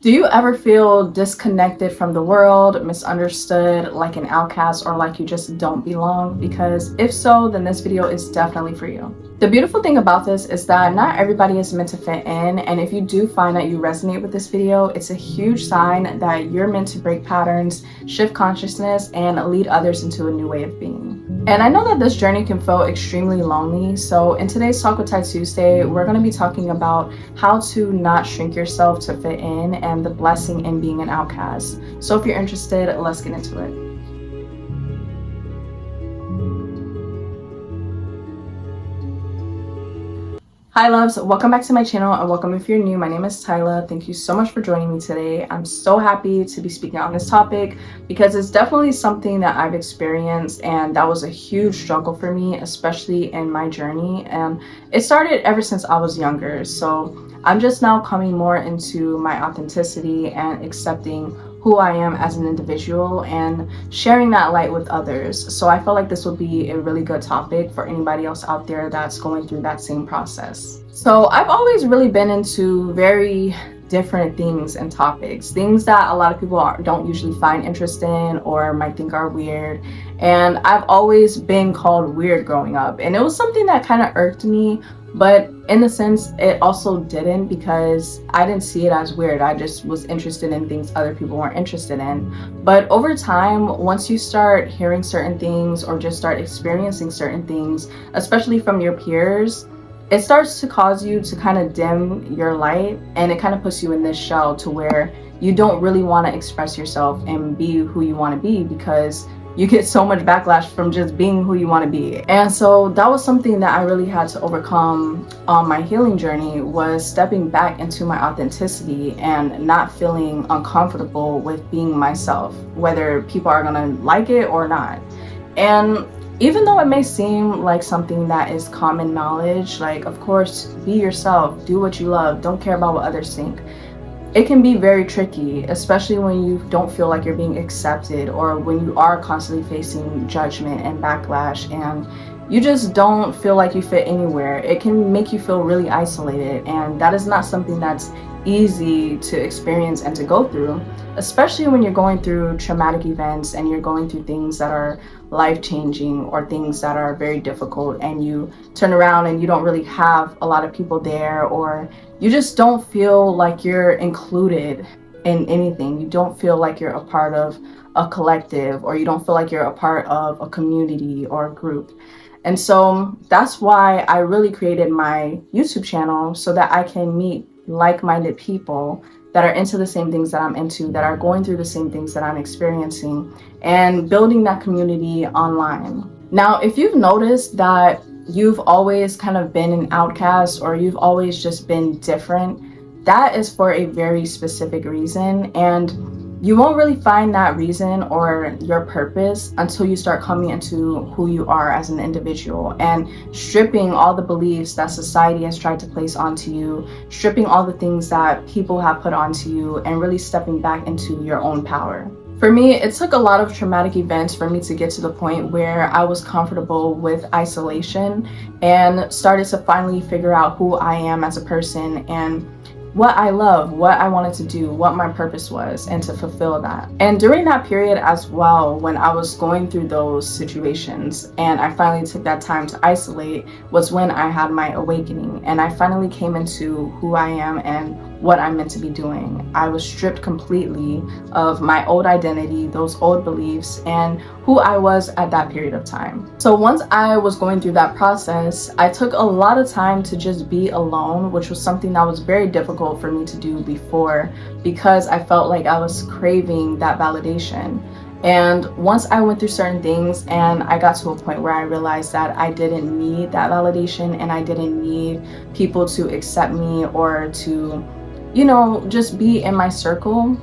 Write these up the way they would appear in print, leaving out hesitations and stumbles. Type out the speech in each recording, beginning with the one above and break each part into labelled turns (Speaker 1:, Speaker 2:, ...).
Speaker 1: Do you ever feel disconnected from the world, misunderstood, like an outcast, or like you just don't belong? Because if so, then this video is definitely for you. The beautiful thing about this is that not everybody is meant to fit in, and if you do find that you resonate with this video, it's a huge sign that you're meant to break patterns, shift consciousness, and lead others into a new way of being. And I know that this journey can feel extremely lonely, so in today's Talk with Tyy Tuesday, we're going to be talking about how to not shrink yourself to fit in and the blessing in being an outcast. So if you're interested, let's get into it. Hi loves, welcome back to my channel and welcome if you're new. My name is Tyla. Thank you so much for joining me today. I'm so happy to be speaking on this topic because it's definitely something that I've experienced, and that was a huge struggle for me, especially in my journey. And it started ever since I was younger. So I'm just now coming more into my authenticity and accepting who I am as an individual and sharing that light with others. So I felt like this would be a really good topic for anybody else out there that's going through that same process. So I've always really been into very different things and topics, things that a lot of people don't usually find interest in or might think are weird. And I've always been called weird growing up, and it was something that kind of irked me. But in a sense, it also didn't, because I didn't see it as weird. I just was interested in things other people weren't interested in. But over time, once you start hearing certain things or just start experiencing certain things, especially from your peers, it starts to cause you to kind of dim your light, and it kind of puts you in this shell to where you don't really want to express yourself and be who you want to be, because you get so much backlash from just being who you want to be. And so that was something that I really had to overcome on my healing journey, was stepping back into my authenticity and not feeling uncomfortable with being myself, whether people are gonna like it or not. And even though it may seem like something that is common knowledge, like, of course, be yourself, do what you love, don't care about what others think, it can be very tricky, especially when you don't feel like you're being accepted, or when you are constantly facing judgment and backlash and you just don't feel like you fit anywhere. It can make you feel really isolated, and that is not something that's easy to experience and to go through, especially when you're going through traumatic events and you're going through things that are life-changing or things that are very difficult, and you turn around and you don't really have a lot of people there, or you just don't feel like you're included in anything. You don't feel like you're a part of a collective, or you don't feel like you're a part of a community or a group. And so that's why I really created my YouTube channel, so that I can meet like-minded people that are into the same things that I'm into, that are going through the same things that I'm experiencing, and building that community online. Now, if you've noticed that you've always kind of been an outcast, or you've always just been different, that is for a very specific reason, and you won't really find that reason or your purpose until you start coming into who you are as an individual and stripping all the beliefs that society has tried to place onto you, stripping all the things that people have put onto you, and really stepping back into your own power. For me, it took a lot of traumatic events for me to get to the point where I was comfortable with isolation and started to finally figure out who I am as a person and what I love, what I wanted to do, what my purpose was, and to fulfill that. And during that period as well, when I was going through those situations and I finally took that time to isolate, was when I had my awakening, and I finally came into who I am and what I'm meant to be doing. I was stripped completely of my old identity, those old beliefs, and who I was at that period of time. So once I was going through that process, I took a lot of time to just be alone, which was something that was very difficult for me to do before, because I felt like I was craving that validation. And once I went through certain things and I got to a point where I realized that I didn't need that validation, and I didn't need people to accept me or to, you know, just be in my circle,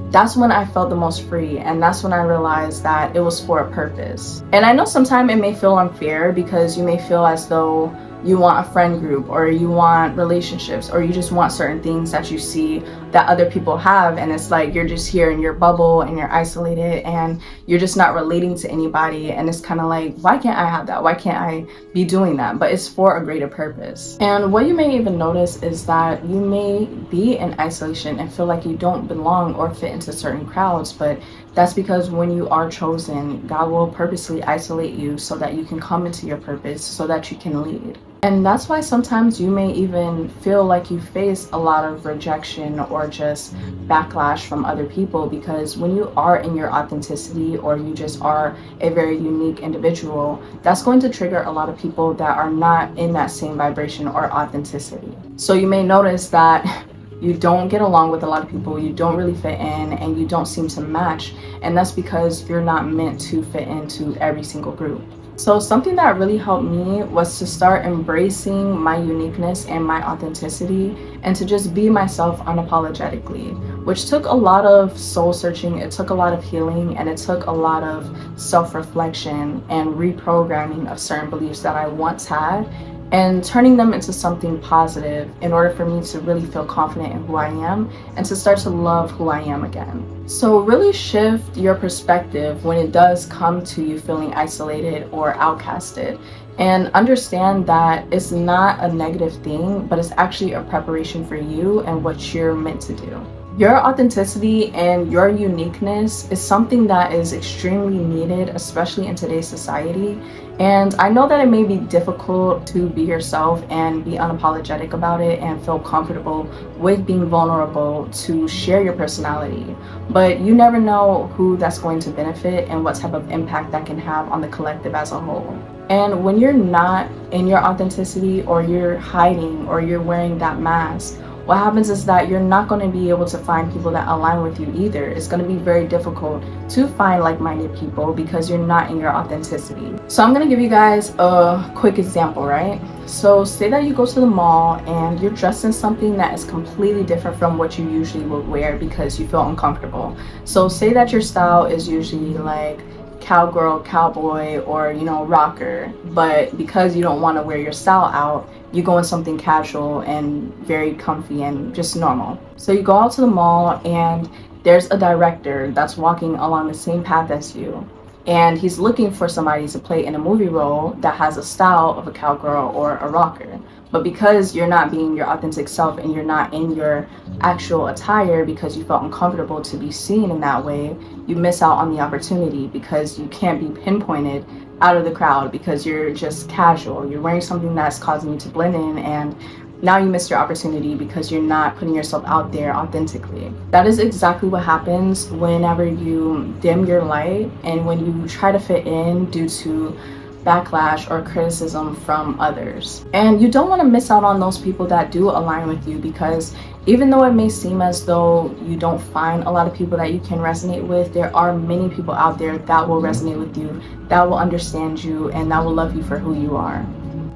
Speaker 1: that's when I felt the most free, and that's when I realized that it was for a purpose. And I know sometimes it may feel unfair, because you may feel as though you want a friend group, or you want relationships, or you just want certain things that you see that other people have, and it's like you're just here in your bubble and you're isolated and you're just not relating to anybody, and it's kind of like, why can't I have that? Why can't I be doing that? But it's for a greater purpose. And what you may even notice is that you may be in isolation and feel like you don't belong or fit into certain crowds, but that's because when you are chosen, God will purposely isolate you so that you can come into your purpose, so that you can lead. And that's why sometimes you may even feel like you face a lot of rejection or just backlash from other people, because when you are in your authenticity, or you just are a very unique individual, that's going to trigger a lot of people that are not in that same vibration or authenticity. So you may notice that you don't get along with a lot of people, you don't really fit in, and you don't seem to match, and that's because you're not meant to fit into every single group. So something that really helped me was to start embracing my uniqueness and my authenticity, and to just be myself unapologetically, which took a lot of soul searching, it took a lot of healing, and it took a lot of self-reflection and reprogramming of certain beliefs that I once had, and turning them into something positive in order for me to really feel confident in who I am and to start to love who I am again. So really shift your perspective when it does come to you feeling isolated or outcasted, and understand that it's not a negative thing, but it's actually a preparation for you and what you're meant to do. Your authenticity and your uniqueness is something that is extremely needed, especially in today's society. And I know that it may be difficult to be yourself and be unapologetic about it and feel comfortable with being vulnerable to share your personality. But you never know who that's going to benefit and what type of impact that can have on the collective as a whole. And when you're not in your authenticity, or you're hiding, or you're wearing that mask, what happens is that you're not going to be able to find people that align with you either. It's going to be very difficult to find like-minded people because you're not in your authenticity. So I'm going to give you guys a quick example, right? So say that you go to the mall and you're dressed in something that is completely different from what you usually would wear because you feel uncomfortable. So say that your style is usually like cowgirl, cowboy, or rocker, but because you don't want to wear your style out, you go in something casual and very comfy and just normal. So you go out to the mall and there's a director that's walking along the same path as you, and he's looking for somebody to play in a movie role that has a style of a cowgirl or a rocker. But because you're not being your authentic self and you're not in your actual attire because you felt uncomfortable to be seen in that way, you miss out on the opportunity because you can't be pinpointed out of the crowd because you're just casual. You're wearing something that's causing you to blend in, and now you miss your opportunity because you're not putting yourself out there authentically. That is exactly what happens whenever you dim your light and when you try to fit in due to backlash or criticism from others. And you don't want to miss out on those people that do align with you, because even though it may seem as though you don't find a lot of people that you can resonate with, there are many people out there that will resonate with you, that will understand you, and that will love you for who you are.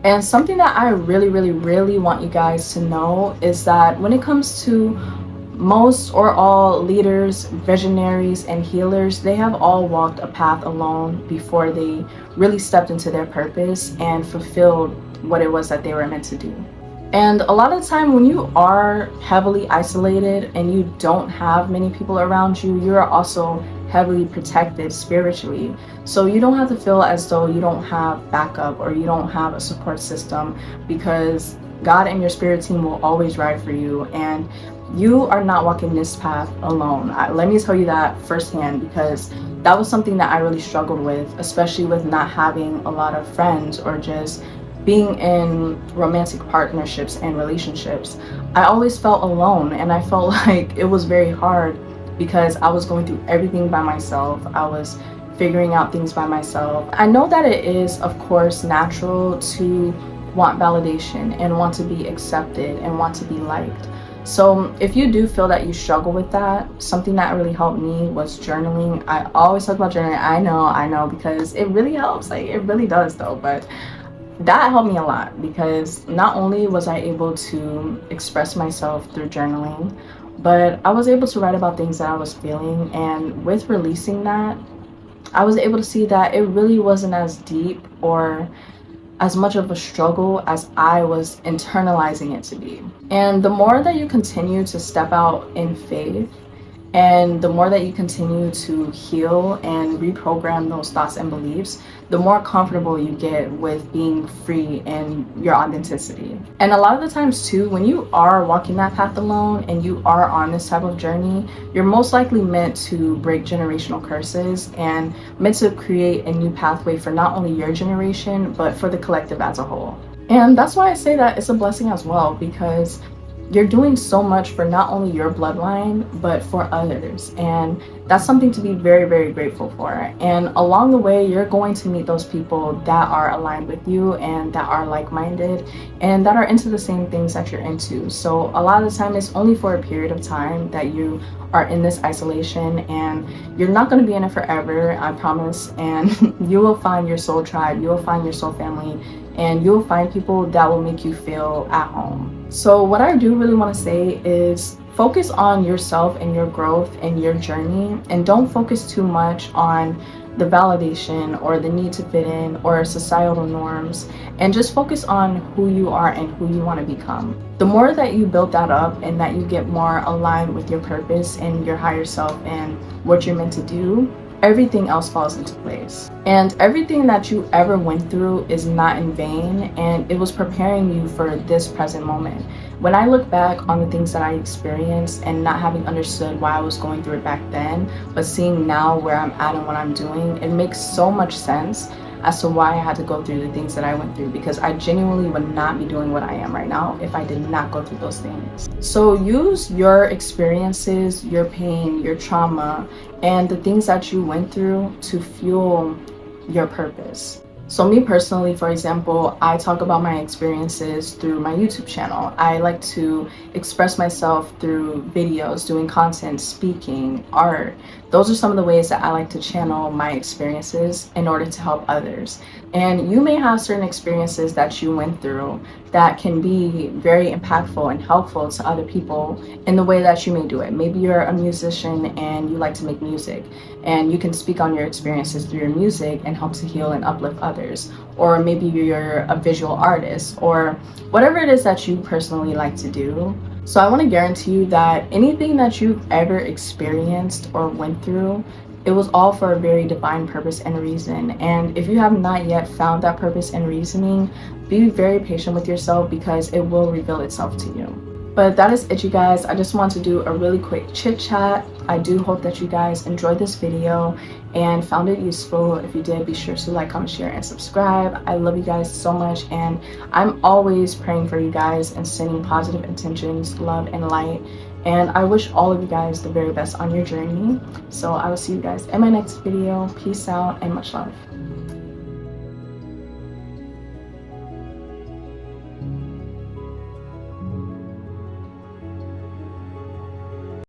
Speaker 1: And something that I really want you guys to know is that when it comes to most or all leaders, visionaries, and healers, they have all walked a path alone before they really stepped into their purpose and fulfilled what it was that they were meant to do. And a lot of the time when you are heavily isolated and you don't have many people around you, you are also heavily protected spiritually. So you don't have to feel as though you don't have backup or you don't have a support system, because God and your spirit team will always ride for you, and you are not walking this path alone. Let me tell you that firsthand, because that was something that I really struggled with, especially with not having a lot of friends or just being in romantic partnerships and relationships. I always felt alone, and I felt like it was very hard because I was going through everything by myself. I was figuring out things by myself. I know that it is, of course, natural to want validation and want to be accepted and want to be liked. So if you do feel that you struggle with that, something that really helped me was journaling. I always talk about journaling. I know, because it really helps. Like, it really does though. But that helped me a lot, because not only was I able to express myself through journaling, but I was able to write about things that I was feeling. And with releasing that, I was able to see that it really wasn't as deep or as much of a struggle as I was internalizing it to be. And the more that you continue to step out in faith, and the more that you continue to heal and reprogram those thoughts and beliefs, the more comfortable you get with being free in your authenticity. And a lot of the times too, when you are walking that path alone and you are on this type of journey, you're most likely meant to break generational curses and meant to create a new pathway for not only your generation, but for the collective as a whole. And that's why I say that it's a blessing as well, because you're doing so much for not only your bloodline, but for others. And that's something to be very, very grateful for. And along the way, you're going to meet those people that are aligned with you and that are like-minded and that are into the same things that you're into. So a lot of the time, it's only for a period of time that you are in this isolation, and you're not going to be in it forever, I promise. And you will find your soul tribe, you will find your soul family, and you'll find people that will make you feel at home. So what I do really want to say is focus on yourself and your growth and your journey, and don't focus too much on the validation or the need to fit in or societal norms, and just focus on who you are and who you want to become. The more that you build that up and that you get more aligned with your purpose and your higher self and what you're meant to do, everything else falls into place. And everything that you ever went through is not in vain, and it was preparing you for this present moment. When I look back on the things that I experienced and not having understood why I was going through it back then, but seeing now where I'm at and what I'm doing, it makes so much sense as to why I had to go through the things that I went through, because I genuinely would not be doing what I am right now if I did not go through those things. So use your experiences, your pain, your trauma, and the things that you went through to fuel your purpose. So me personally, for example, I talk about my experiences through my YouTube channel. I like to express myself through videos, doing content, speaking, art. Those are some of the ways that I like to channel my experiences in order to help others. And you may have certain experiences that you went through that can be very impactful and helpful to other people in the way that you may do it. Maybe you're a musician and you like to make music, and you can speak on your experiences through your music and help to heal and uplift others. Or maybe you're a visual artist, or whatever it is that you personally like to do. So I want to guarantee you that anything that you've ever experienced or went through, it was all for a very divine purpose and reason. And if you have not yet found that purpose and reasoning, be very patient with yourself, because it will reveal itself to you. But that is it, you guys. I just want to do a really quick chit chat. I do hope that you guys enjoyed this video and found it useful. If you did, be sure to like, comment, share, and subscribe. I love you guys so much, and I'm always praying for you guys and sending positive intentions, love, and light. And I wish all of you guys the very best on your journey. So I will see you guys in my next video. Peace out and much love.